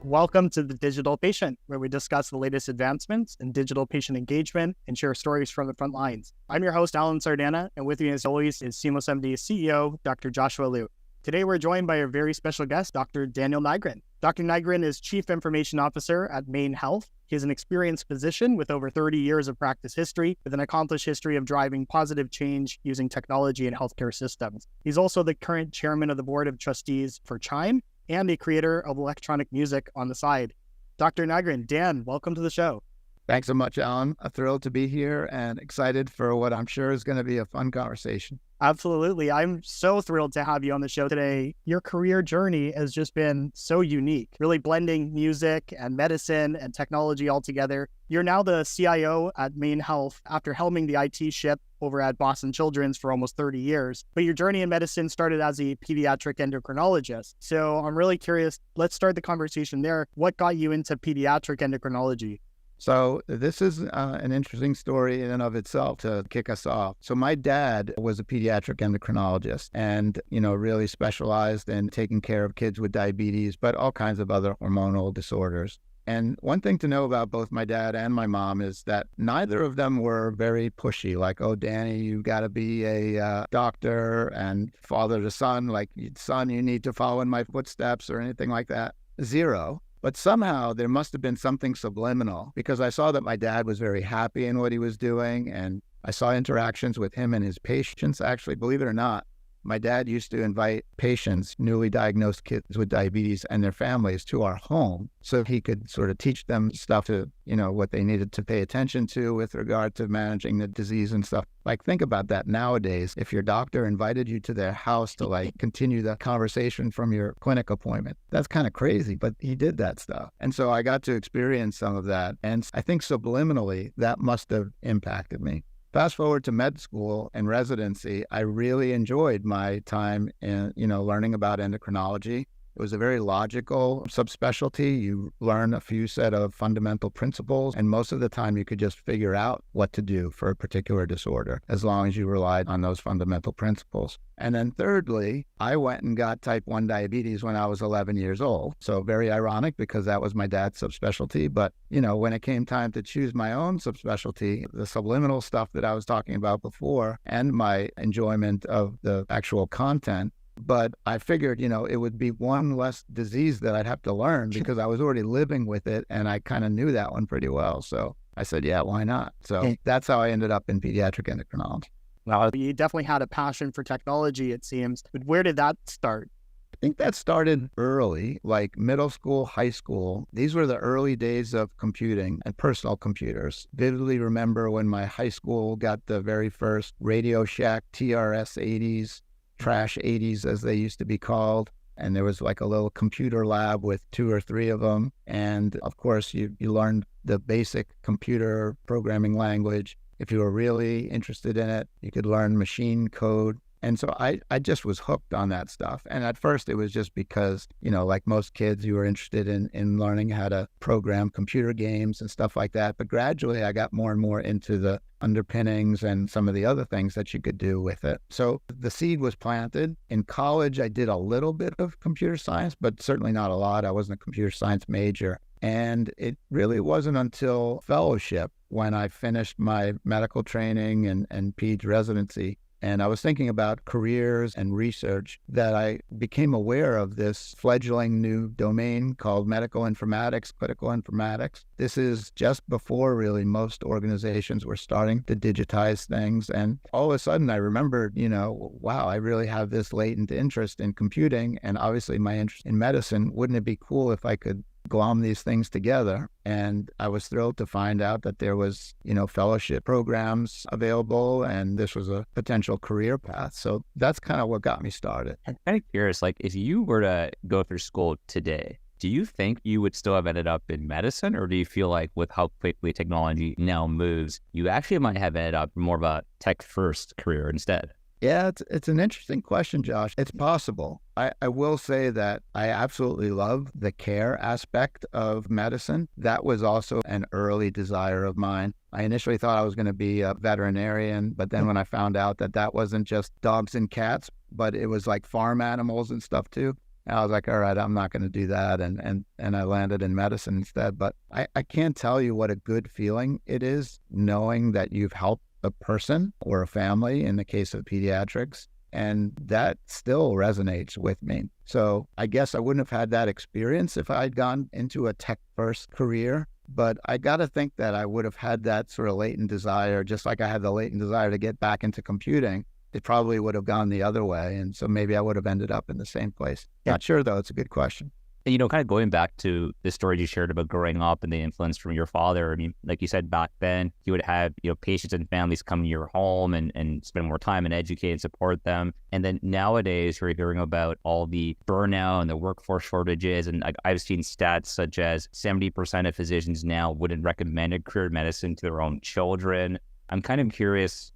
Welcome to The Digital Patient, where we discuss the latest advancements in digital patient engagement and share stories from the front lines. I'm your host, Alan Sardana, and with me as always is Seamless MD CEO, Dr. Joshua Liu. Today, we're joined by a very special guest, Dr. Daniel Nigrin. Dr. Nigrin is Chief Information Officer at MaineHealth. He is an experienced physician with over 30 years of practice history, with an accomplished history of driving positive change using technology in healthcare systems. He's also the current chairman of the board of trustees for Chime and a creator of electronic music on the side. Dr. Nigrin, Dan, welcome to the show. Thanks so much, Alan. Thrilled to be here and excited for what I'm sure is going to be a fun conversation. Absolutely. I'm so thrilled to have you on the show today. Your career journey has just been so unique, really blending music and medicine and technology all together. You're now the CIO at MaineHealth after helming the IT ship over at Boston Children's for almost 30 years. But your journey in medicine started as a pediatric endocrinologist. So I'm really curious. Let's start the conversation there. What got you into pediatric endocrinology? So this is an interesting story in and of itself to kick us off. So my dad was a pediatric endocrinologist and, really specialized in taking care of kids with diabetes, but all kinds of other hormonal disorders. And one thing to know about both my dad and my mom is that neither of them were very pushy, like, oh, Danny, you got to be a doctor, and father to son, like, son, you need to follow in my footsteps or anything like that. Zero. But somehow there must have been something subliminal because I saw that my dad was very happy in what he was doing. And I saw interactions with him and his patients. Actually, believe it or not, my dad used to invite patients, newly diagnosed kids with diabetes and their families to our home so he could sort of teach them stuff to, what they needed to pay attention to with regard to managing the disease and stuff. Like, think about that nowadays. If your doctor invited you to their house to continue the conversation from your clinic appointment, that's kind of crazy, but he did that stuff. And so I got to experience some of that. And I think subliminally that must have impacted me. Fast forward to med school and residency, I really enjoyed my time in, learning about endocrinology. It was a very logical subspecialty. You learn a few set of fundamental principles, and most of the time you could just figure out what to do for a particular disorder as long as you relied on those fundamental principles. And then thirdly, I went and got type 1 diabetes when I was 11 years old. So very ironic because that was my dad's subspecialty. But, when it came time to choose my own subspecialty, the subliminal stuff that I was talking about before and my enjoyment of the actual content, but I figured, it would be one less disease that I'd have to learn because I was already living with it and I kind of knew that one pretty well. So I said, yeah, why not? So that's how I ended up in pediatric endocrinology. Well, you definitely had a passion for technology, it seems. But where did that start? I think that started early, like middle school, high school. These were the early days of computing and personal computers. Vividly remember when my high school got the very first Radio Shack TRS 80s, Trash 80s as they used to be called. And there was like a little computer lab with 2 or 3 of them. And of course, you learned the basic computer programming language. If you were really interested in it, you could learn machine code. And so I just was hooked on that stuff. And at first it was just because, like most kids, you were interested in learning how to program computer games and stuff like that. But gradually I got more and more into the underpinnings and some of the other things that you could do with it. So the seed was planted. In college, I did a little bit of computer science, but certainly not a lot. I wasn't a computer science major. And it really wasn't until fellowship when I finished my medical training and peds residency, and I was thinking about careers and research, that I became aware of this fledgling new domain called medical informatics, clinical informatics. This is just before really most organizations were starting to digitize things. And all of a sudden I remembered, wow, I really have this latent interest in computing and obviously my interest in medicine. Wouldn't it be cool if I could glom these things together? And I was thrilled to find out that there was, fellowship programs available and this was a potential career path. So that's kind of what got me started. I'm kind of curious, if you were to go through school today, do you think you would still have ended up in medicine, or do you feel like with how quickly technology now moves, you actually might have ended up more of a tech-first career instead? Yeah, it's an interesting question, Josh. It's possible. I will say that I absolutely love the care aspect of medicine. That was also an early desire of mine. I initially thought I was going to be a veterinarian, but then when I found out that that wasn't just dogs and cats, but it was like farm animals and stuff too, And I was like, all right, I'm not going to do that. And I landed in medicine instead. But I can't tell you what a good feeling it is knowing that you've helped a person or a family in the case of pediatrics. And that still resonates with me. So I guess I wouldn't have had that experience if I'd gone into a tech-first career. But I got to think that I would have had that sort of latent desire, just like I had the latent desire to get back into computing. It probably would have gone the other way. And so maybe I would have ended up in the same place. Not sure, though. It's a good question. And, kind of going back to the story you shared about growing up and the influence from your father. I mean, like you said, back then, you would have, patients and families come to your home and spend more time and educate and support them. And then nowadays, you're hearing about all the burnout and the workforce shortages. And I've seen stats such as 70% of physicians now wouldn't recommend a career medicine to their own children. I'm kind of curious,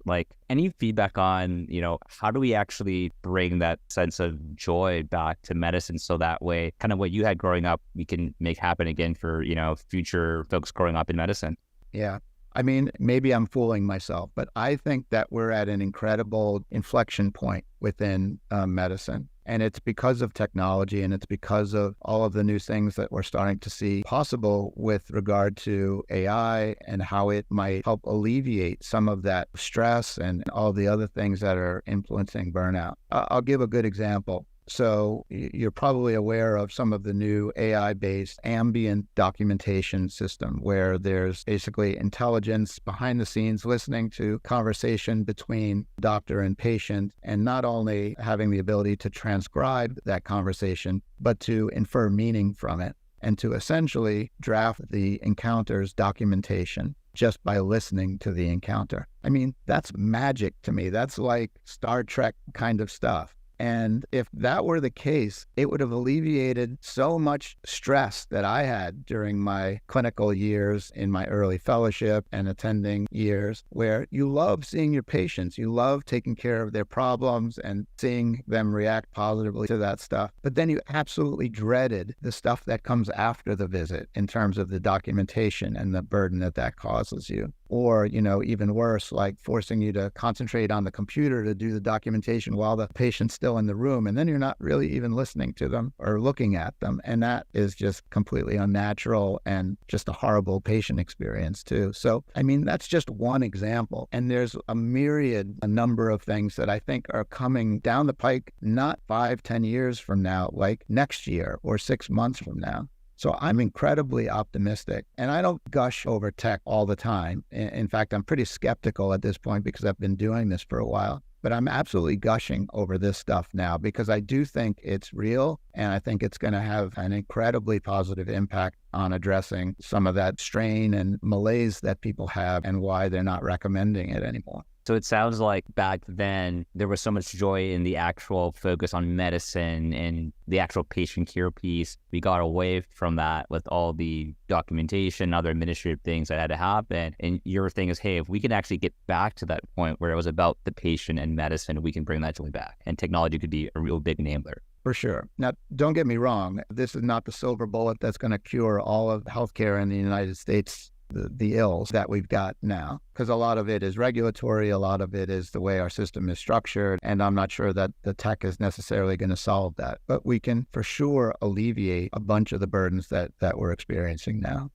any feedback on, how do we actually bring that sense of joy back to medicine so that way, kind of what you had growing up, we can make happen again for, future folks growing up in medicine? Yeah. I mean, maybe I'm fooling myself, but I think that we're at an incredible inflection point within medicine. And it's because of technology, and it's because of all of the new things that we're starting to see possible with regard to AI and how it might help alleviate some of that stress and all the other things that are influencing burnout. I'll give a good example. So you're probably aware of some of the new AI-based ambient documentation system where there's basically intelligence behind the scenes listening to conversation between doctor and patient, and not only having the ability to transcribe that conversation, but to infer meaning from it and to essentially draft the encounter's documentation just by listening to the encounter. I mean, that's magic to me. That's like Star Trek kind of stuff. And if that were the case, it would have alleviated so much stress that I had during my clinical years in my early fellowship and attending years, where you love seeing your patients, you love taking care of their problems and seeing them react positively to that stuff. But then you absolutely dreaded the stuff that comes after the visit in terms of the documentation and the burden that causes you. Or, even worse, like forcing you to concentrate on the computer to do the documentation while the patient's still in the room. And then you're not really even listening to them or looking at them. And that is just completely unnatural and just a horrible patient experience too. So, I mean, that's just one example. And there's a number of things that I think are coming down the pike, not 5-10 years from now, like next year or 6 months from now. So I'm incredibly optimistic, and I don't gush over tech all the time. In fact, I'm pretty skeptical at this point because I've been doing this for a while, but I'm absolutely gushing over this stuff now because I do think it's real, and I think it's going to have an incredibly positive impact on addressing some of that strain and malaise that people have and why they're not recommending it anymore. So it sounds like back then there was so much joy in the actual focus on medicine and the actual patient care piece. We got away from that with all the documentation, other administrative things that had to happen. And your thing is, hey, if we can actually get back to that point where it was about the patient and medicine, we can bring that joy back. And technology could be a real big enabler. For sure. Now, don't get me wrong. This is not the silver bullet that's going to cure all of healthcare in the United States, the ills that we've got now, because a lot of it is regulatory, a lot of it is the way our system is structured, and I'm not sure that the tech is necessarily going to solve that. But we can for sure alleviate a bunch of the burdens that we're experiencing now.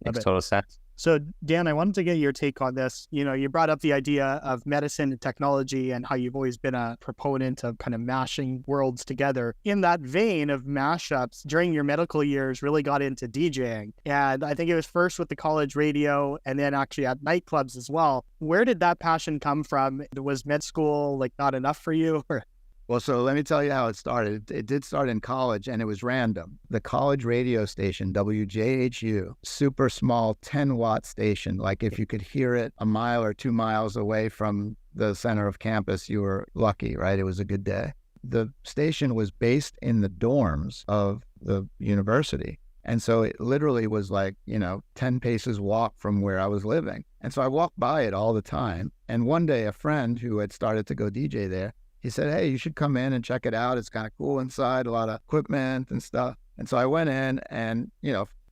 Makes total sense. So, Dan, I wanted to get your take on this. You brought up the idea of medicine and technology and how you've always been a proponent of kind of mashing worlds together. In that vein of mashups, during your medical years, really got into DJing. And I think it was first with the college radio and then actually at nightclubs as well. Where did that passion come from? Was med school not enough for you? Well, so let me tell you how it started. It did start in college, and it was random. The college radio station, WJHU, super small 10-watt station. Like if you could hear it a mile or 2 miles away from the center of campus, you were lucky, right? It was a good day. The station was based in the dorms of the university. And so it literally was 10 paces walk from where I was living. And so I walked by it all the time. And one day, a friend who had started to go DJ there, he said, hey, you should come in and check it out. It's kind of cool inside, a lot of equipment and stuff. And so I went in and,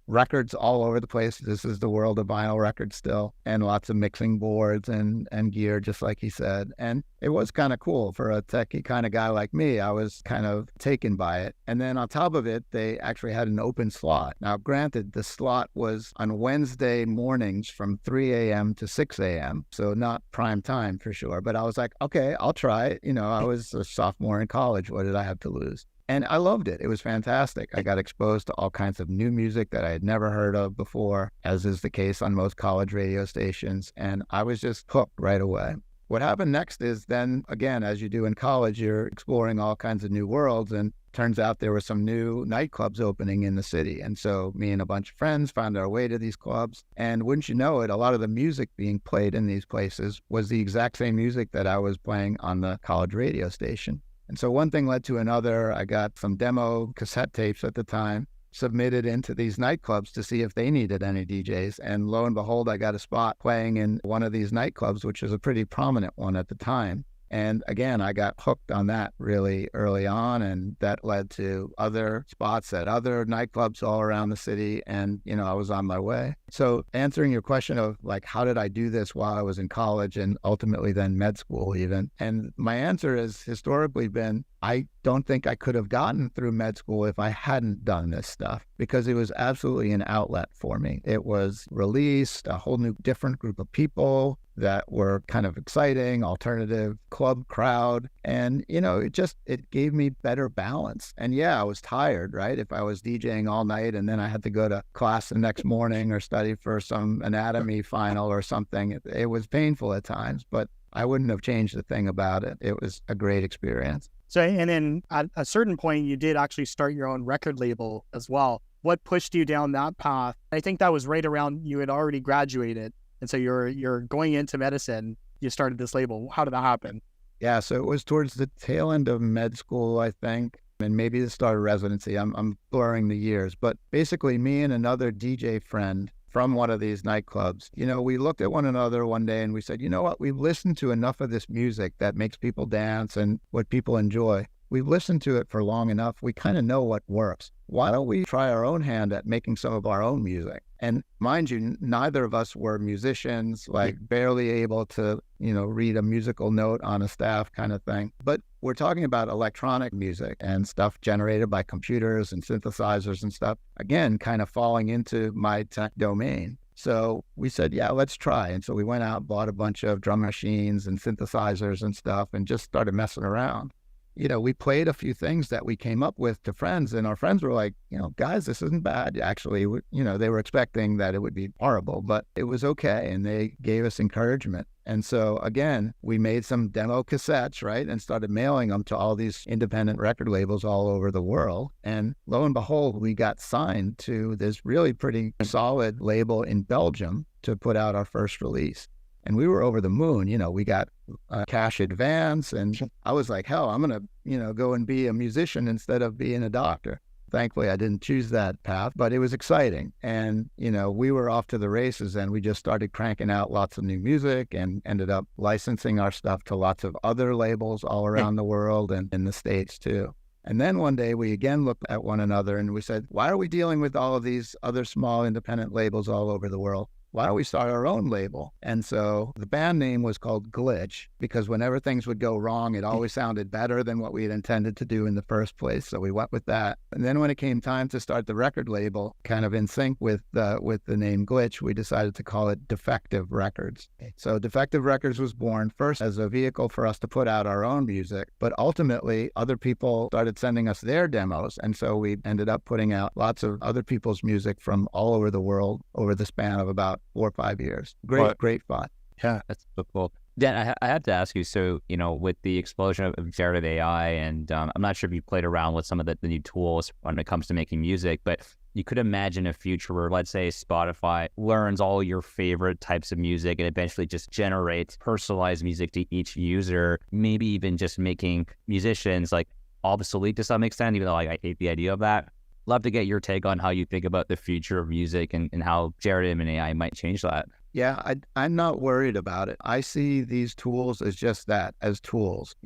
records all over the place. This is the world of vinyl records still, and lots of mixing boards and gear, just like he said. And it was kind of cool for a techie kind of guy like me. I was kind of taken by it. And then on top of it, they actually had an open slot. Now, granted, the slot was on Wednesday mornings from 3 a.m. to 6 a.m. So not prime time for sure. But I was like, okay, I'll try it. I was a sophomore in college. What did I have to lose? And I loved it. It was fantastic. I got exposed to all kinds of new music that I had never heard of before, as is the case on most college radio stations. And I was just hooked right away. What happened next is then, again, as you do in college, you're exploring all kinds of new worlds. And turns out there were some new nightclubs opening in the city. And so me and a bunch of friends found our way to these clubs. And wouldn't you know it, a lot of the music being played in these places was the exact same music that I was playing on the college radio station. And so one thing led to another. I got some demo cassette tapes at the time, submitted into these nightclubs to see if they needed any DJs. And lo and behold, I got a spot playing in one of these nightclubs, which was a pretty prominent one at the time. And again, I got hooked on that really early on, and that led to other spots at other nightclubs all around the city. And, I was on my way. So answering your question of like, how did I do this while I was in college and ultimately then med school even? And my answer has historically been, I don't think I could have gotten through med school if I hadn't done this stuff, because it was absolutely an outlet for me. It was released, a whole new different group of people that were kind of exciting, alternative club crowd. And, it gave me better balance. And yeah, I was tired, right? If I was DJing all night and then I had to go to class the next morning or study for some anatomy final or something, it was painful at times, but I wouldn't have changed a thing about it. It was a great experience. So, and then at a certain point, you did actually start your own record label as well. What pushed you down that path? I think that was right around you had already graduated. And so you're going into medicine, you started this label. How did that happen? Yeah, so it was towards the tail end of med school, I think, and maybe the start of residency. I'm blurring the years. But basically, me and another DJ friend from one of these nightclubs, we looked at one another one day and we said, you know what, we've listened to enough of this music that makes people dance and what people enjoy. We've listened to it for long enough. We kind of know what works. Why don't we try our own hand at making some of our own music? And mind you, neither of us were musicians, like barely able to, read a musical note on a staff kind of thing. But we're talking about electronic music and stuff generated by computers and synthesizers and stuff. Again, kind of falling into my tech domain. So we said, yeah, let's try. And so we went out, bought a bunch of drum machines and synthesizers and stuff and just started messing around. We played a few things that we came up with to friends, and our friends were like, guys, this isn't bad. Actually, they were expecting that it would be horrible, but it was okay. And they gave us encouragement. And so again, we made some demo cassettes, right? And started mailing them to all these independent record labels all over the world. And lo and behold, we got signed to this really pretty solid label in Belgium to put out our first release. And we were over the moon. We got a cash advance, and I was like, hell, I'm going to, go and be a musician instead of being a doctor. Thankfully, I didn't choose that path, but it was exciting. And, we were off to the races, and we just started cranking out lots of new music and ended up licensing our stuff to lots of other labels all around the world and in the States too. And then one day we again looked at one another and we said, why are we dealing with all of these other small independent labels all over the world? Why don't we start our own label? And so the band name was called Glitch, because whenever things would go wrong, it always sounded better than what we had intended to do in the first place. So we went with that. And then when it came time to start the record label, kind of in sync with the name Glitch, we decided to call it Defective Records. So Defective Records was born first as a vehicle for us to put out our own music, but ultimately other people started sending us their demos. And so we ended up putting out lots of other people's music from all over the world over the span of about 4 or 5 years. Great fun. Yeah, that's so cool. Dan, I have to ask you, so, with the explosion of generative AI, and I'm not sure if you played around with some of the new tools when it comes to making music, but you could imagine a future where, let's say, Spotify learns all your favorite types of music and eventually just generates personalized music to each user, maybe even just making musicians like obsolete to some extent, even though I hate the idea of that. Love to get your take on how you think about the future of music and how generative and AI might change that. Yeah, I'm not worried about it. I see these tools as just that, as tools.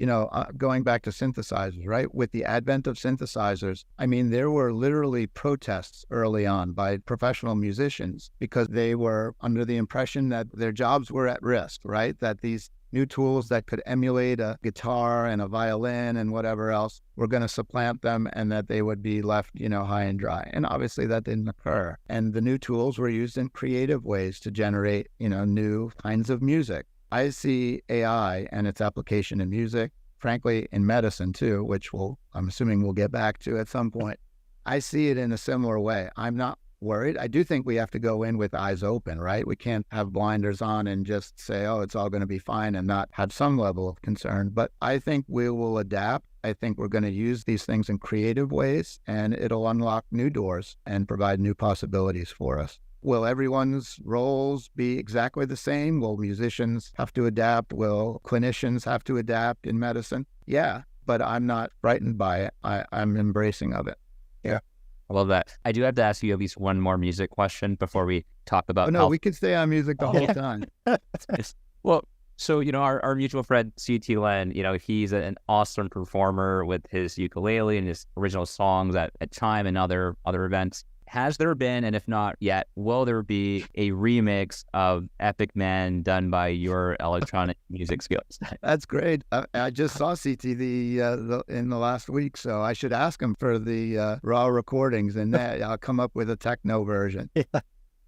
Going back to synthesizers, right? With the advent of synthesizers, I mean, there were literally protests early on by professional musicians because they were under the impression that their jobs were at risk, right? That these new tools that could emulate a guitar and a violin and whatever else were going to supplant them and that they would be left, high and dry. And obviously that didn't occur. And the new tools were used in creative ways to generate, new kinds of music. I see AI and its application in music, frankly, in medicine too, which I'm assuming we'll get back to at some point. I see it in a similar way. I'm not worried. I do think we have to go in with eyes open, right? We can't have blinders on and just say, oh, it's all going to be fine and not have some level of concern. But I think we will adapt. I think we're going to use these things in creative ways, and it'll unlock new doors and provide new possibilities for us. Will everyone's roles be exactly the same? Will musicians have to adapt? Will clinicians have to adapt in medicine? Yeah, but I'm not frightened by it. I'm embracing of it. Yeah. I love that. I do have to ask you at least one more music question before we talk about no, health. we could stay on music the whole time. Well, so, our mutual friend, C.T. Len, he's an awesome performer with his ukulele and his original songs at Chime and other events. Has there been, and if not yet, will there be a remix of Epic Man done by your electronic music skills? That's great. I just saw CT in the last week, so I should ask him for the raw recordings, and I'll come up with a techno version. Yeah.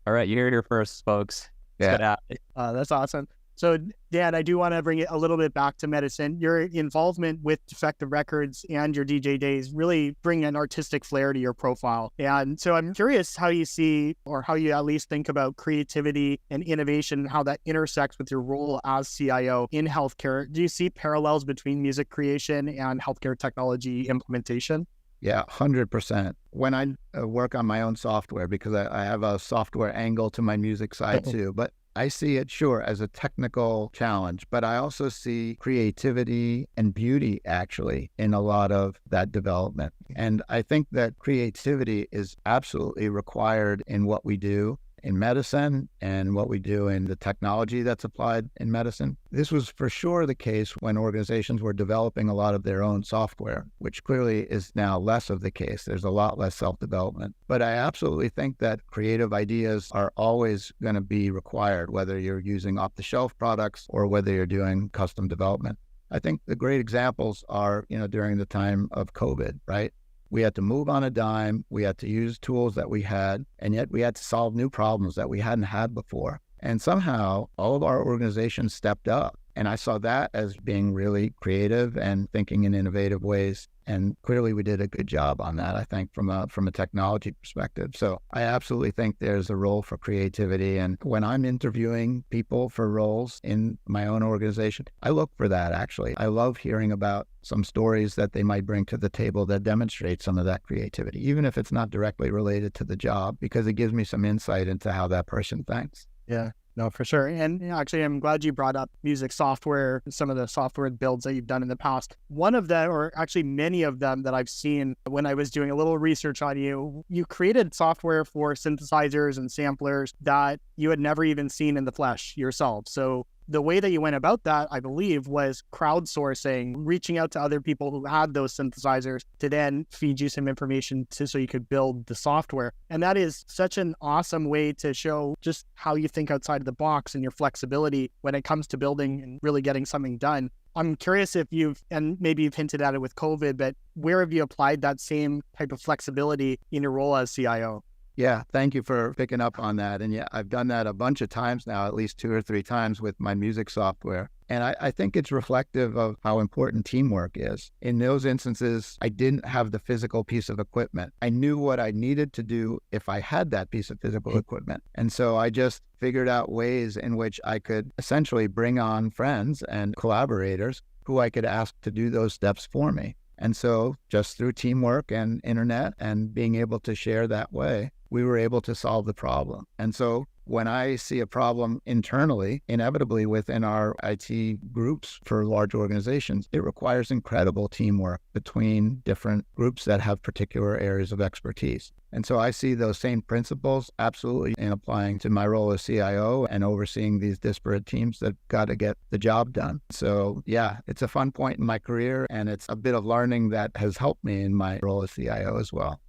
All right, you heard it here first, folks. Yeah. That's awesome. So, Dan, I do want to bring it a little bit back to medicine. Your involvement with Defective Records and your DJ days really bring an artistic flair to your profile. And so I'm curious how you see, or how you at least think about creativity and innovation and how that intersects with your role as CIO in healthcare. Do you see parallels between music creation and healthcare technology implementation? Yeah, 100%. When I work on my own software, because I have a software angle to my music side too, but I see it, sure, as a technical challenge, but I also see creativity and beauty actually in a lot of that development. And I think that creativity is absolutely required in what we do in medicine and what we do in the technology that's applied in medicine. This was for sure the case when organizations were developing a lot of their own software, which clearly is now less of the case. There's a lot less self-development. But I absolutely think that creative ideas are always going to be required, whether you're using off-the-shelf products or whether you're doing custom development. I think the great examples are, during the time of COVID, right? We had to move on a dime. We had to use tools that we had, and yet we had to solve new problems that we hadn't had before. And somehow all of our organizations stepped up. And I saw that as being really creative and thinking in innovative ways. And clearly we did a good job on that, I think, from a technology perspective. So I absolutely think there's a role for creativity. And when I'm interviewing people for roles in my own organization, I look for that, actually. I love hearing about some stories that they might bring to the table that demonstrate some of that creativity, even if it's not directly related to the job, because it gives me some insight into how that person thinks. Yeah. No, for sure. And actually, I'm glad you brought up music software, some of the software builds that you've done in the past. One of them, or actually many of them that I've seen when I was doing a little research on you, you created software for synthesizers and samplers that you had never even seen in the flesh yourself. So the way that you went about that, I believe, was crowdsourcing, reaching out to other people who had those synthesizers to then feed you some information so you could build the software. And that is such an awesome way to show just how you think outside of the box and your flexibility when it comes to building and really getting something done. I'm curious if and maybe you've hinted at it with COVID, but where have you applied that same type of flexibility in your role as CIO? Yeah, thank you for picking up on that. And yeah, I've done that a bunch of times now, at least 2 or 3 times with my music software. And I think it's reflective of how important teamwork is. In those instances, I didn't have the physical piece of equipment. I knew what I needed to do if I had that piece of physical equipment. And so I just figured out ways in which I could essentially bring on friends and collaborators who I could ask to do those steps for me. And so just through teamwork and internet and being able to share that way, we were able to solve the problem. And so when I see a problem internally, inevitably within our IT groups for large organizations, it requires incredible teamwork between different groups that have particular areas of expertise. And so I see those same principles absolutely in applying to my role as CIO and overseeing these disparate teams that got to get the job done. So yeah, it's a fun point in my career, and it's a bit of learning that has helped me in my role as CIO as well.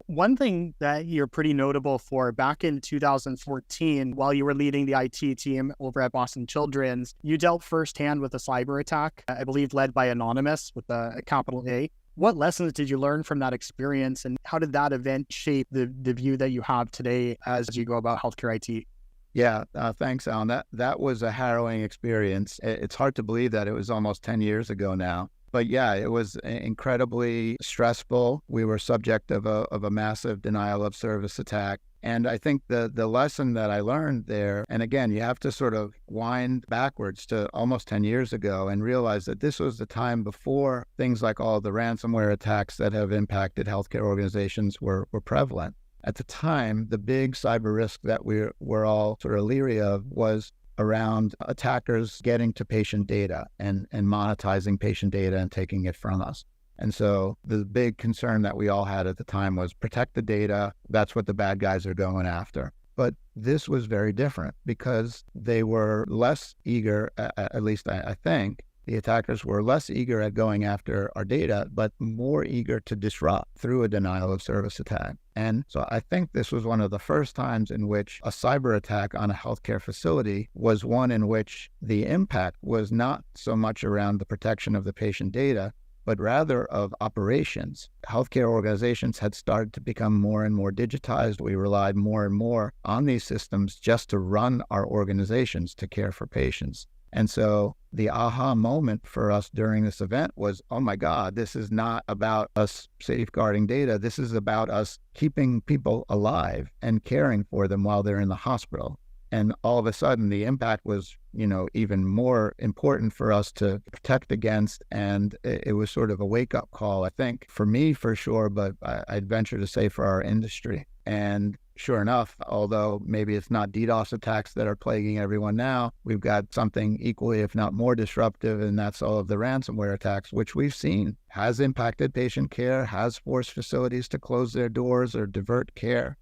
One thing that you're pretty notable for, back in 2014, while you were leading the IT team over at Boston Children's, you dealt firsthand with a cyber attack, I believe led by Anonymous with a capital A. What lessons did you learn from that experience, and how did that event shape the view that you have today as you go about healthcare IT? Yeah, thanks, Alan. That was a harrowing experience. It's hard to believe that it was almost 10 years ago now. But yeah, it was incredibly stressful. We were subject of a massive denial of service attack. And I think the lesson that I learned there, and again, you have to sort of wind backwards to almost 10 years ago and realize that this was the time before things like all the ransomware attacks that have impacted healthcare organizations were prevalent. At the time, the big cyber risk that we're all sort of leery of was around attackers getting to patient data and monetizing patient data and taking it from us. And so the big concern that we all had at the time was protect the data. That's what the bad guys are going after. But this was very different because they were less eager, at least I think, the attackers were less eager at going after our data, but more eager to disrupt through a denial of service attack. And so I think this was one of the first times in which a cyber attack on a healthcare facility was one in which the impact was not so much around the protection of the patient data, but rather of operations. Healthcare organizations had started to become more and more digitized. We relied more and more on these systems just to run our organizations to care for patients. And so the aha moment for us during this event was, oh my God, this is not about us safeguarding data. This is about us keeping people alive and caring for them while they're in the hospital. And all of a sudden, the impact was, even more important for us to protect against. And it was sort of a wake-up call, I think, for me for sure, but I'd venture to say for our industry. And sure enough, although maybe it's not DDoS attacks that are plaguing everyone now, we've got something equally, if not more disruptive, and that's all of the ransomware attacks, which we've seen has impacted patient care, has forced facilities to close their doors or divert care.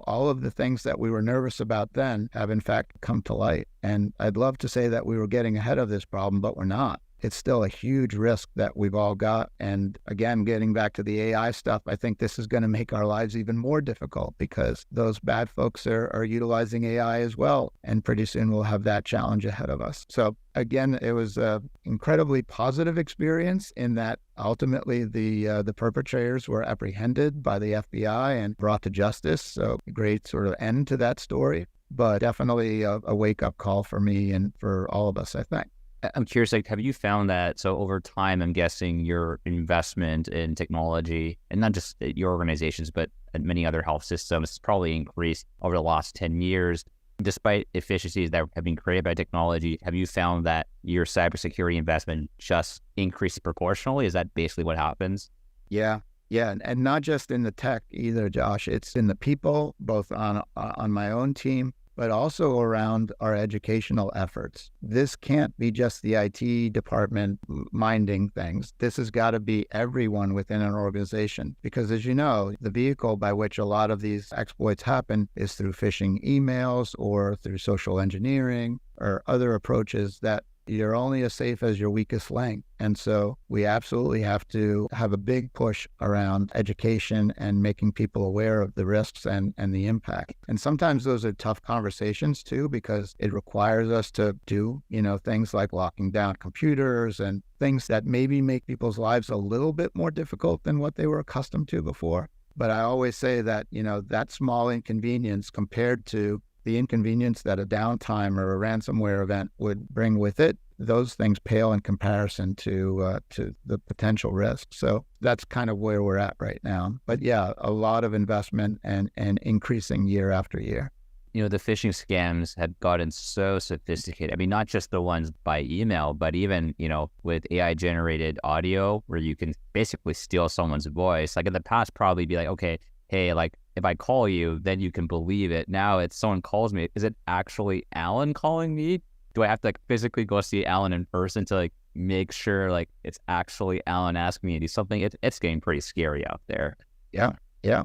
All of the things that we were nervous about then have in fact come to light. And I'd love to say that we were getting ahead of this problem, but we're not. It's still a huge risk that we've all got. And again, getting back to the AI stuff, I think this is going to make our lives even more difficult because those bad folks are utilizing AI as well. And pretty soon we'll have that challenge ahead of us. So again, it was an incredibly positive experience in that ultimately the perpetrators were apprehended by the FBI and brought to justice. So great sort of end to that story, but definitely a wake-up call for me and for all of us, I think. I'm curious, have you found that, so over time, I'm guessing your investment in technology, and not just at your organizations, but at many other health systems, has probably increased over the last 10 years. Despite efficiencies that have been created by technology, have you found that your cybersecurity investment just increased proportionally? Is that basically what happens? Yeah. And not just in the tech either, Josh. It's in the people, both on my own team, but also around our educational efforts. This can't be just the IT department minding things. This has got to be everyone within an organization. Because as you know, the vehicle by which a lot of these exploits happen is through phishing emails or through social engineering or other approaches that you're only as safe as your weakest link. And so we absolutely have to have a big push around education and making people aware of the risks and the impact. And sometimes those are tough conversations too, because it requires us to do, things like locking down computers and things that maybe make people's lives a little bit more difficult than what they were accustomed to before. But I always say that, that small inconvenience compared to the inconvenience that a downtime or a ransomware event would bring with it, those things pale in comparison to the potential risk. So that's kind of where we're at right now. But yeah, a lot of investment and increasing year after year. The phishing scams have gotten so sophisticated. I mean, not just the ones by email, but even, with AI-generated audio where you can basically steal someone's voice. Like in the past, probably be like, okay, hey, like if I call you, then you can believe it. Now it's someone calls me. Is it actually Alan calling me? Do I have to like physically go see Alan in person to like make sure like it's actually Alan asking me to do something? It's getting pretty scary out there. Yeah. Yeah.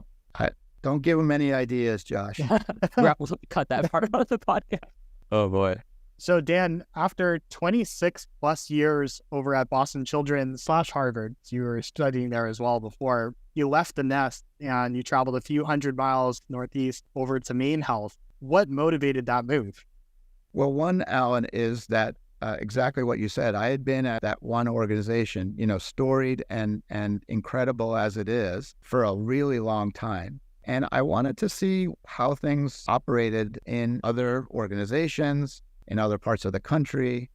Don't give him any ideas, Josh. We'll cut that part out of the podcast. Oh boy. So Dan, after 26 plus years over at Boston Children's / Harvard, so you were studying there as well before, you left the nest and you traveled a few hundred miles northeast over to MaineHealth. What motivated that move? Well, one, Alan, is that exactly what you said. I had been at that one organization, storied and incredible as it is, for a really long time. And I wanted to see how things operated in other organizations, in other parts of the country.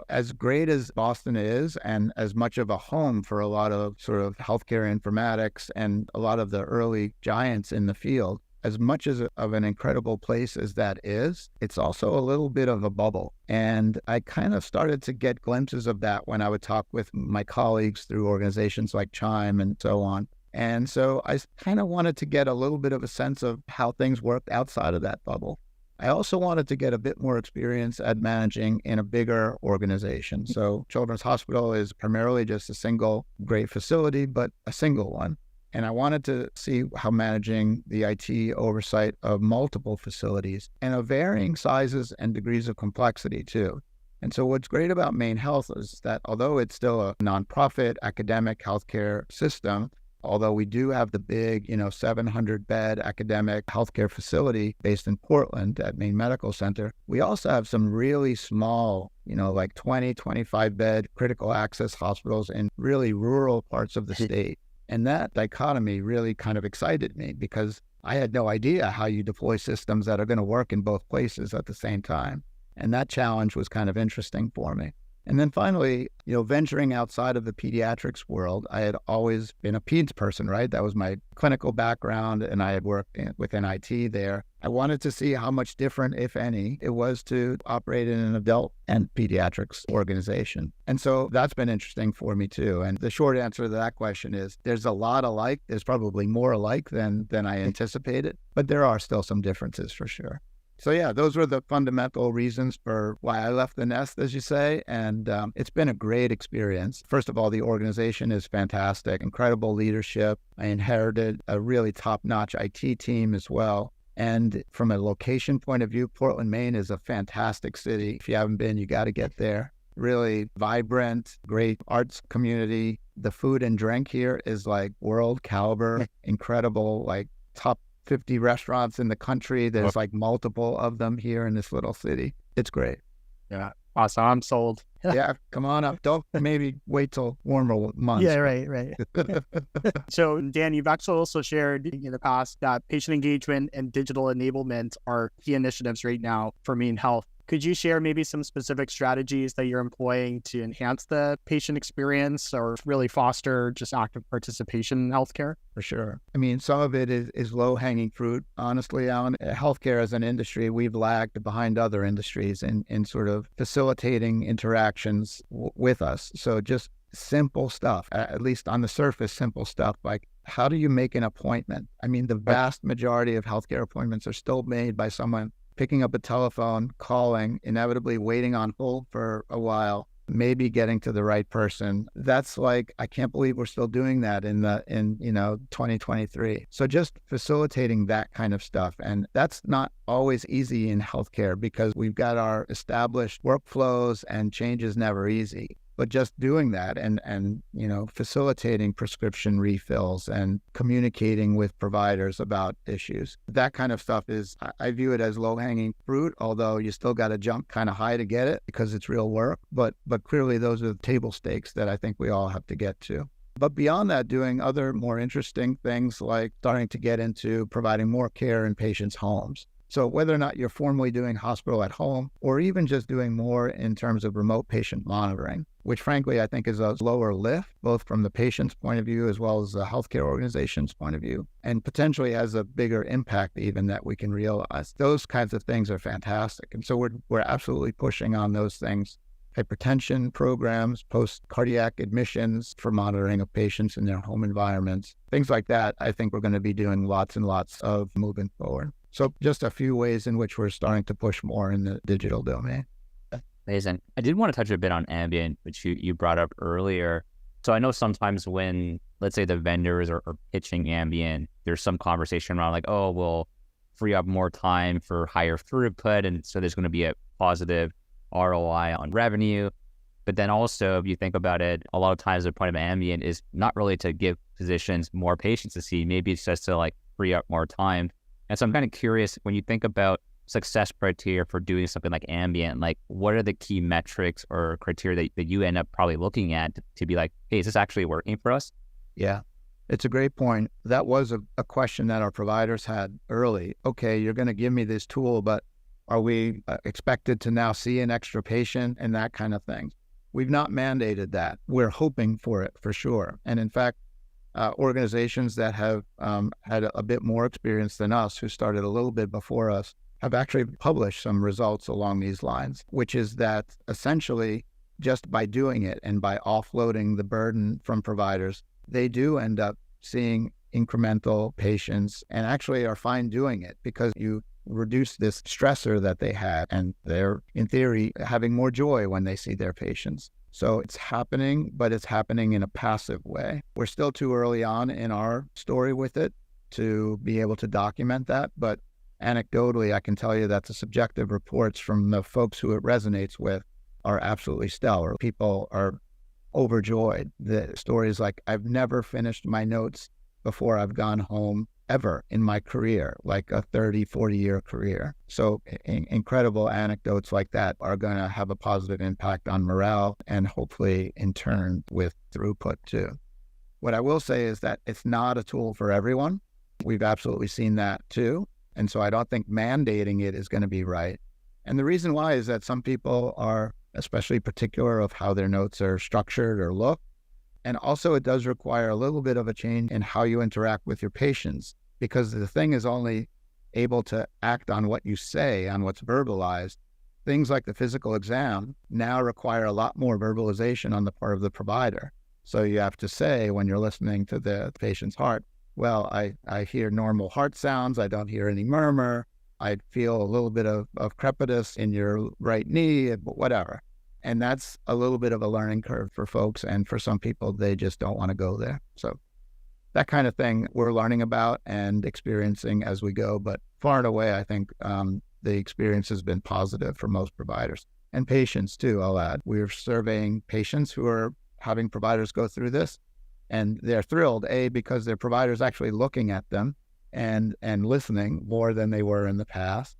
As great as Boston is and as much of a home for a lot of sort of healthcare informatics and a lot of the early giants in the field, as much as of an incredible place as that is, it's also a little bit of a bubble. And I kind of started to get glimpses of that when I would talk with my colleagues through organizations like Chime and so on. And so I kind of wanted to get a little bit of a sense of how things worked outside of that bubble. I also wanted to get a bit more experience at managing in a bigger organization. So Children's Hospital is primarily just a single great facility, but a single one. And I wanted to see how managing the IT oversight of multiple facilities and of varying sizes and degrees of complexity too. And so what's great about MaineHealth is that although it's still a nonprofit academic healthcare system, although we do have the big, 700-bed academic healthcare facility based in Portland at Maine Medical Center, we also have some really small, like 20, 25-bed critical access hospitals in really rural parts of the state. And that dichotomy really kind of excited me because I had no idea how you deploy systems that are going to work in both places at the same time. And that challenge was kind of interesting for me. And then finally, venturing outside of the pediatrics world, I had always been a peds person, right? That was my clinical background, and I had worked within IT there. I wanted to see how much different, if any, it was to operate in an adult and pediatrics organization. And so that's been interesting for me too. And the short answer to that question is there's a lot alike. There's probably more alike than I anticipated, but there are still some differences for sure. So yeah, those were the fundamental reasons for why I left the nest, as you say, and it's been a great experience. First of all, the organization is fantastic, incredible leadership. I inherited a really top-notch IT team as well. And from a location point of view, Portland, Maine is a fantastic city. If you haven't been, you got to get there. Really vibrant, great arts community. The food and drink here is like world caliber, incredible, like top 50 restaurants in the country. There's like multiple of them here in this little city. It's great. Yeah. Awesome. I'm sold. Yeah. Come on up. Don't maybe wait till warmer months. Yeah, right. So Dan, you've actually also shared in the past that patient engagement and digital enablement are key initiatives right now for MaineHealth. Could you share maybe some specific strategies that you're employing to enhance the patient experience or really foster just active participation in healthcare? For sure. I mean, some of it is low-hanging fruit, honestly, Alan. Healthcare as an industry, we've lagged behind other industries in sort of facilitating interactions with us. So just simple stuff, at least on the surface, simple stuff like how do you make an appointment? I mean, the vast majority of healthcare appointments are still made by someone picking up a telephone, calling, inevitably waiting on hold for a while, maybe getting to the right person. That's like, I can't believe we're still doing that in 2023. So just facilitating that kind of stuff. And that's not always easy in healthcare because we've got our established workflows and change is never easy. But just doing that and facilitating prescription refills and communicating with providers about issues, that kind of stuff is, I view it as low-hanging fruit, although you still got to jump kind of high to get it because it's real work. But clearly those are the table stakes that I think we all have to get to. But beyond that, doing other more interesting things like starting to get into providing more care in patients' homes. So whether or not you're formally doing hospital at home or even just doing more in terms of remote patient monitoring, which frankly I think is a lower lift, both from the patient's point of view as well as the healthcare organization's point of view, and potentially has a bigger impact even that we can realize. Those kinds of things are fantastic. And so we're absolutely pushing on those things hypertension programs, post-cardiac admissions for monitoring of patients in their home environments. Things like that, I think we're going to be doing lots and lots of moving forward. So just a few ways in which we're starting to push more in the digital domain. Amazing. I did want to touch a bit on ambient, which you brought up earlier. So I know sometimes when, let's say, the vendors are pitching ambient, there's some conversation around like, oh, we'll free up more time for higher throughput. And so there's going to be a positive ROI on revenue. But then also, if you think about it, a lot of times the point of ambient is not really to give physicians more patients to see. Maybe it's just to like free up more time. And so I'm kind of curious, when you think about success criteria for doing something like ambient, like what are the key metrics or criteria that you end up probably looking at to be like, hey, is this actually working for us? Yeah, it's a great point. That was a question that our providers had early. Okay, you're going to give me this tool, but are we expected to now see an extra patient and that kind of thing? We've not mandated that. We're hoping for it for sure. And in fact, organizations that have had a bit more experience than us, who started a little bit before us, have actually published some results along these lines, which is that essentially just by doing it and by offloading the burden from providers, they do end up seeing incremental patients and actually are fine doing it because you reduce this stressor that they have and they're, in theory, having more joy when they see their patients. So it's happening, but it's happening in a passive way. We're still too early on in our story with it to be able to document that, but anecdotally, I can tell you that the subjective reports from the folks who it resonates with are absolutely stellar. People are overjoyed. The stories like, I've never finished my notes before I've gone home ever in my career, like a 30, 40-year career. So incredible anecdotes like that are going to have a positive impact on morale and hopefully in turn with throughput too. What I will say is that it's not a tool for everyone. We've absolutely seen that too. And so I don't think mandating it is going to be right. And the reason why is that some people are especially particular of how their notes are structured or look. And also it does require a little bit of a change in how you interact with your patients, because the thing is only able to act on what you say, on what's verbalized. Things like the physical exam now require a lot more verbalization on the part of the provider. So you have to say, when you're listening to the patient's heart, well, I hear normal heart sounds. I don't hear any murmur. I feel a little bit of crepitus in your right knee, whatever. And that's a little bit of a learning curve for folks. And for some people, they just don't want to go there. So that kind of thing we're learning about and experiencing as we go. But far and away, I think the experience has been positive for most providers and patients too, I'll add. We're surveying patients who are having providers go through this. And they're thrilled, A, because their provider's actually looking at them and listening more than they were in the past.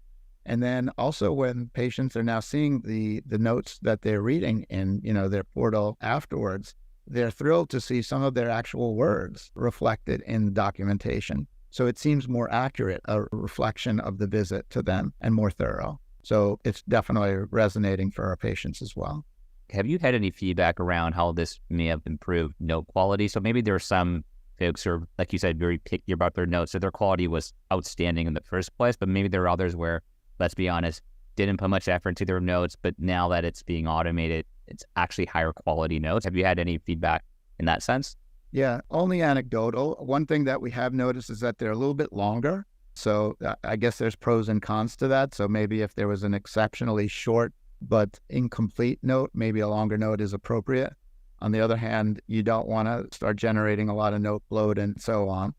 And then also when patients are now seeing the notes that they're reading in, their portal afterwards, they're thrilled to see some of their actual words reflected in the documentation. So it seems more accurate, a reflection of the visit to them and more thorough. So it's definitely resonating for our patients as well. Have you had any feedback around how this may have improved note quality? So maybe there are some folks who are, like you said, very picky about their notes. So their quality was outstanding in the first place, but maybe there are others where, let's be honest, didn't put much effort into their notes, but now that it's being automated, it's actually higher quality notes. Have you had any feedback in that sense? Yeah, only anecdotal. One thing that we have noticed is that they're a little bit longer. So I guess there's pros and cons to that. So maybe if there was an exceptionally short but incomplete note, maybe a longer note is appropriate. On the other hand, you don't want to start generating a lot of note bloat and so on.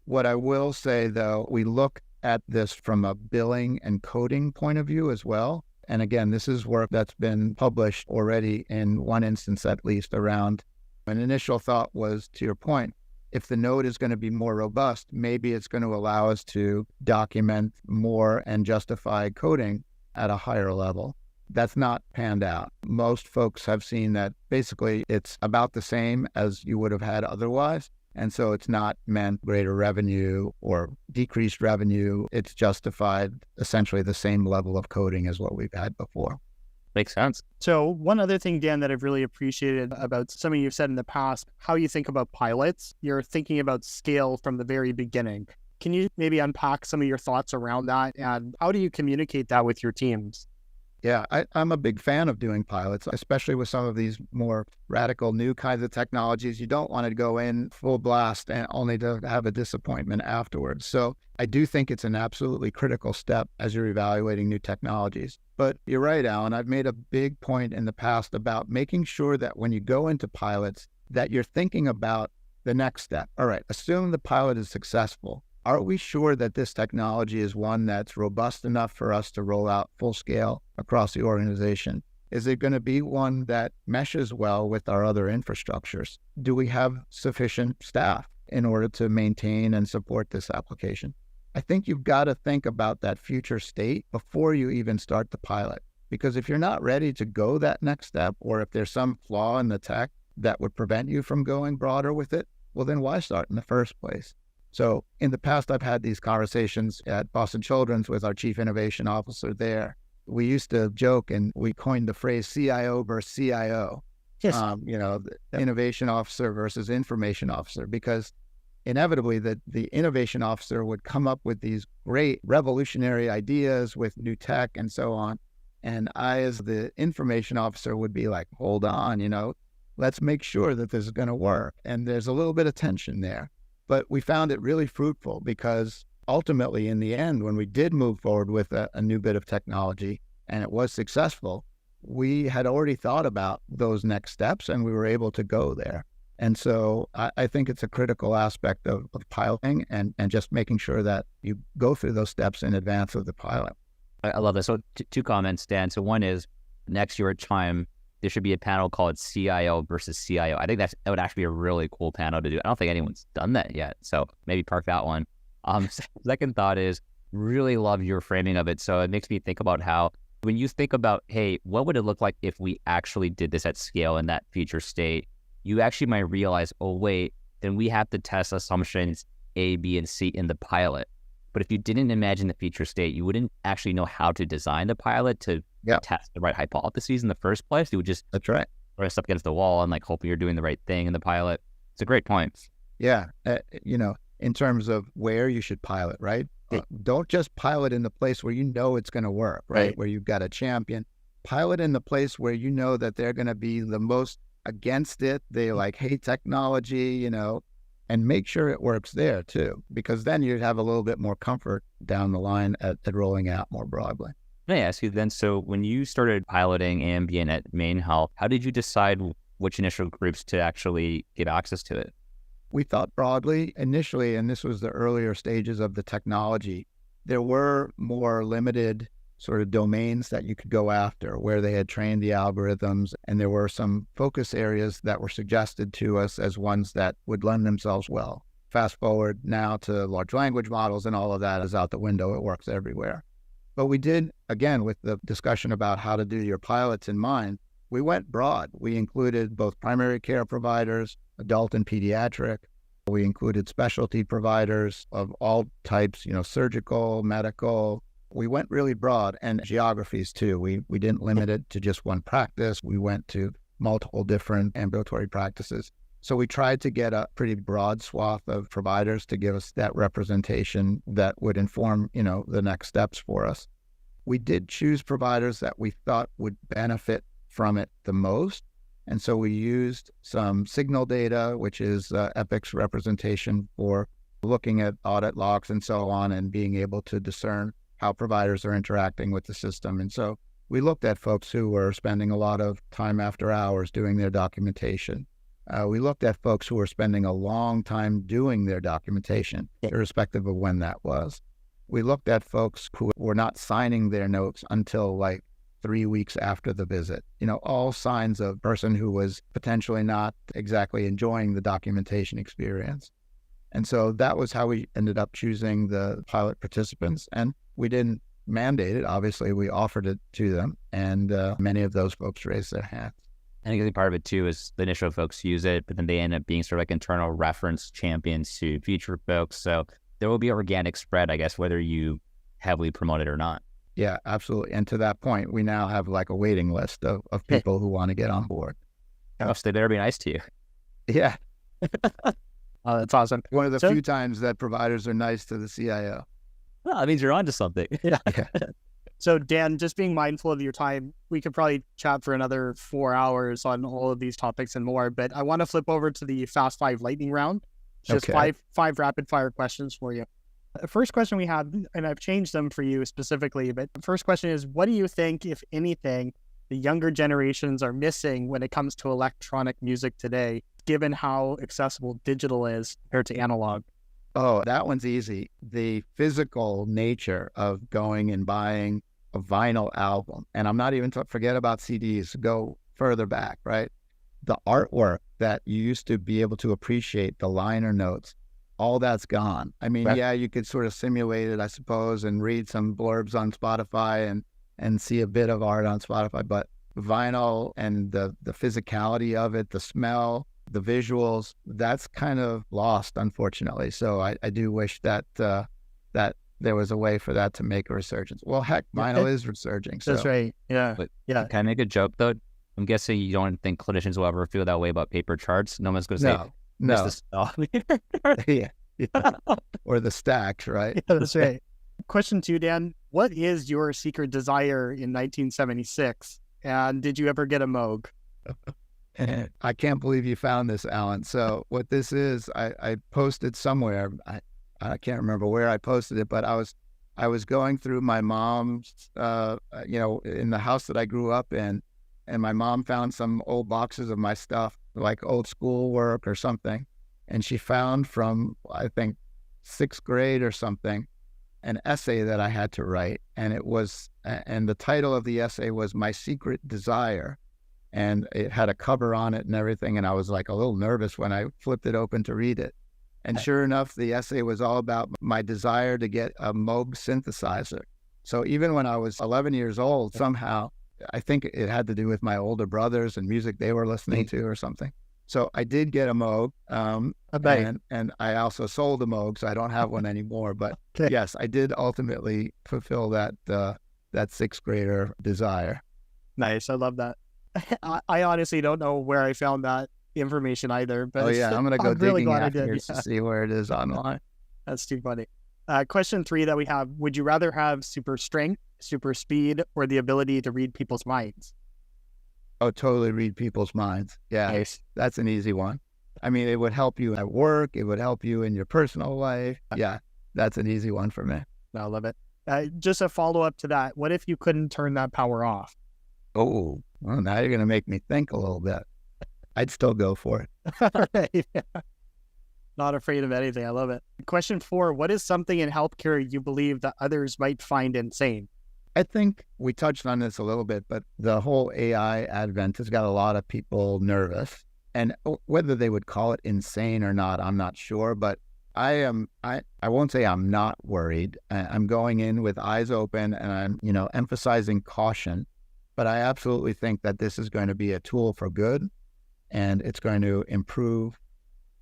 What I will say, though, we look at this from a billing and coding point of view as well. And again, this is work that's been published already in one instance, at least, around an initial thought was, to your point, if the note is going to be more robust, maybe it's going to allow us to document more and justify coding at a higher level. That's not panned out. Most folks have seen that basically it's about the same as you would have had otherwise. And so it's not meant greater revenue or decreased revenue. It's justified essentially the same level of coding as what we've had before. Makes sense. So one other thing, Dan, that I've really appreciated about something you've said in the past, how you think about pilots. You're thinking about scale from the very beginning. Can you maybe unpack some of your thoughts around that? And how do you communicate that with your teams? Yeah, I'm a big fan of doing pilots, especially with some of these more radical new kinds of technologies. You don't want to go in full blast and only to have a disappointment afterwards. So I do think it's an absolutely critical step as you're evaluating new technologies. But you're right, Alan. I've made a big point in the past about making sure that when you go into pilots, that you're thinking about the next step. All right, assume the pilot is successful. Are we sure that this technology is one that's robust enough for us to roll out full scale across the organization? Is it going to be one that meshes well with our other infrastructures? Do we have sufficient staff in order to maintain and support this application? I think you've got to think about that future state before you even start the pilot. Because if you're not ready to go that next step, or if there's some flaw in the tech that would prevent you from going broader with it, well, then why start in the first place? So in the past, I've had these conversations at Boston Children's with our chief innovation officer there. We used to joke and we coined the phrase CIO versus CIO, Yes. the innovation officer versus information officer, because inevitably the innovation officer would come up with these great revolutionary ideas with new tech and so on. And I, as the information officer, would be like, hold on, let's make sure that this is going to work. And there's a little bit of tension there. But we found it really fruitful because ultimately, in the end, when we did move forward with a new bit of technology and it was successful, we had already thought about those next steps and we were able to go there. And so I think it's a critical aspect of piloting and just making sure that you go through those steps in advance of the pilot. I love this. So two comments, Dan. So one is next year at Chime, there should be a panel called CIO versus CIO. I think that would actually be a really cool panel to do. I don't think anyone's done that yet. So maybe park that one. Second thought is really love your framing of it. So it makes me think about how when you think about, hey, what would it look like if we actually did this at scale in that future state? You actually might realize, oh, wait, then we have to test assumptions A, B, and C in the pilot. But if you didn't imagine the future state, you wouldn't actually know how to design the pilot to test the right hypotheses in the first place. You would just That's right. press up against the wall and hoping you're doing the right thing in the pilot. It's a great point. Yeah. In terms of where you should pilot, right? Don't just pilot in the place where it's going to work, right? Where you've got a champion. Pilot in the place where you know that they're going to be the most against it. They hate technology, and make sure it works there too, because then you'd have a little bit more comfort down the line at rolling out more broadly. May I ask you then, so when you started piloting ambient at MaineHealth, how did you decide which initial groups to actually get access to it? We thought broadly initially, and this was the earlier stages of the technology. There were more limited sort of domains that you could go after where they had trained the algorithms, and there were some focus areas that were suggested to us as ones that would lend themselves well. Fast forward now to large language models, and all of that is out the window. It works everywhere. But we did, again, with the discussion about how to do your pilots in mind, we went broad. We included both primary care providers, adult and pediatric. We included specialty providers of all types, surgical, medical. We went really broad, and geographies too. We didn't limit it to just one practice. We went to multiple different ambulatory practices. So we tried to get a pretty broad swath of providers to give us that representation that would inform, the next steps for us. We did choose providers that we thought would benefit from it the most. And so we used some signal data, which is Epic's representation for looking at audit logs and so on, and being able to discern how providers are interacting with the system. And so we looked at folks who were spending a lot of time after hours doing their documentation. We looked at folks who were spending a long time doing their documentation, irrespective of when that was. We looked at folks who were not signing their notes until 3 weeks after the visit. All signs of a person who was potentially not exactly enjoying the documentation experience. And so that was how we ended up choosing the pilot participants. And we didn't mandate it. Obviously, we offered it to them, and many of those folks raised their hands. I think part of it too is the initial folks use it, but then they end up being sort of internal reference champions to future folks. So there will be organic spread, I guess, whether you heavily promote it or not. Yeah, absolutely. And to that point, we now have a waiting list of people who want to get on board. Oh, so they better be nice to you. Yeah. Oh, that's awesome. One of the few times that providers are nice to the CIO. Well, that means you're onto something. Yeah. So Dan, just being mindful of your time, we could probably chat for another 4 hours on all of these topics and more, but I want to flip over to the Fast Five lightning round. It's just Okay. five rapid fire questions for you. The first question we have, and I've changed them for you specifically, but the first question is, what do you think, if anything, the younger generations are missing when it comes to electronic music today, given how accessible digital is compared to analog? Oh, that one's easy. The physical nature of going and buying a vinyl album. And I'm not even forget about CDs, go further back, right? The artwork that you used to be able to appreciate, the liner notes, all that's gone. I mean, Right. yeah, you could sort of simulate it, I suppose, and read some blurbs on Spotify and see a bit of art on Spotify, but vinyl and the physicality of it, the smell, the visuals, that's kind of lost, unfortunately. So I do wish that that there was a way for that to make a resurgence. Well, heck, vinyl is resurging. So That's right. Yeah. But Yeah. can I make a joke though? I'm guessing you don't think clinicians will ever feel that way about paper charts. No one's going to say, no, "Miss no, this." yeah, yeah. Or the stacks, right? Yeah, that's right. Question 2, Dan. What is your secret desire in 1976? And did you ever get a Moog? I can't believe you found this, Alan. So what this is, I posted somewhere. I can't remember where I posted it, but I was going through my mom's, in the house that I grew up in, and my mom found some old boxes of my stuff, like old school work or something. And she found from, I think, 6th grade or something, an essay that I had to write. And and the title of the essay was My Secret Desire. And it had a cover on it and everything. And I was like a little nervous when I flipped it open to read it. And sure enough, the essay was all about my desire to get a Moog synthesizer. So even when I was 11 years old, somehow, I think it had to do with my older brothers and music they were listening to or something. So I did get a Moog, and I also sold a Moog, so I don't have one anymore. But Okay. yes, I did ultimately fulfill that 6th grader desire. Nice. I love that. I honestly don't know where I found that information either. But Oh yeah, I'm gonna go really digging glad I after did. to see where it is online. That's too funny. Question 3 that we have, would you rather have super strength, super speed, or the ability to read people's minds? Oh, totally read people's minds. Yeah, Nice. that's an easy one. I mean, it would help you at work. It would help you in your personal life. Yeah, that's an easy one for me. I love it. Just a follow-up to that. What if you couldn't turn that power off? Oh, well, now you're going to make me think a little bit. I'd still go for it. Yeah. Not afraid of anything. I love it. Question 4, what is something in healthcare you believe that others might find insane? I think we touched on this a little bit, but the whole AI advent has got a lot of people nervous. And whether they would call it insane or not, I'm not sure. But I won't say I'm not worried. I'm going in with eyes open and I'm, emphasizing caution. But I absolutely think that this is going to be a tool for good, and it's going to improve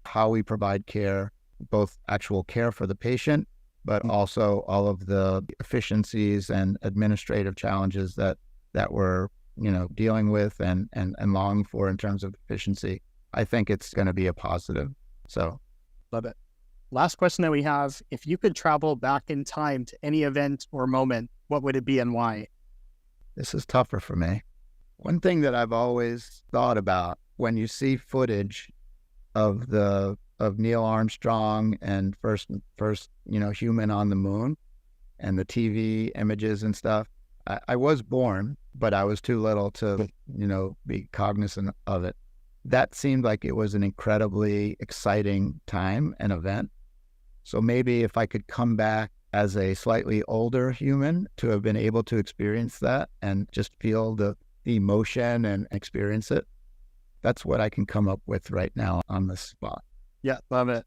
how we provide care, both actual care for the patient, but also all of the efficiencies and administrative challenges that we're, dealing with and longing for in terms of efficiency. I think it's going to be a positive. So, Love it. Last question that we have, if you could travel back in time to any event or moment, what would it be and why? this is tougher for me. One thing that I've always thought about when you see footage of Neil Armstrong and first human on the moon and the TV images and stuff, I was born, but I was too little to be cognizant of it. That seemed like it was an incredibly exciting time and event. So maybe if I could come back as a slightly older human to have been able to experience that and just feel the emotion and experience it, that's what I can come up with right now on the spot. Yeah, love it.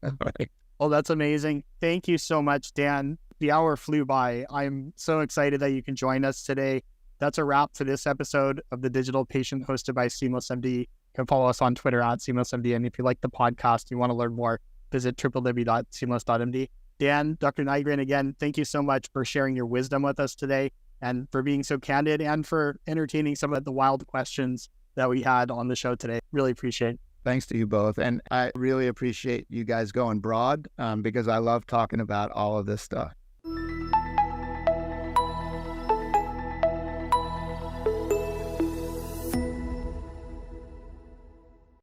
Right. Oh, that's amazing. Thank you so much, Dan. The hour flew by. I'm so excited that you can join us today. That's a wrap for this episode of The Digital Patient hosted by SeamlessMD. You can follow us on Twitter at SeamlessMD. And if you like the podcast, you want to learn more, visit www.seamless.md. Dan, Dr. Nigrin, again, thank you so much for sharing your wisdom with us today and for being so candid and for entertaining some of the wild questions that we had on the show today. Really appreciate it. Thanks to you both. And I really appreciate you guys going broad because I love talking about all of this stuff.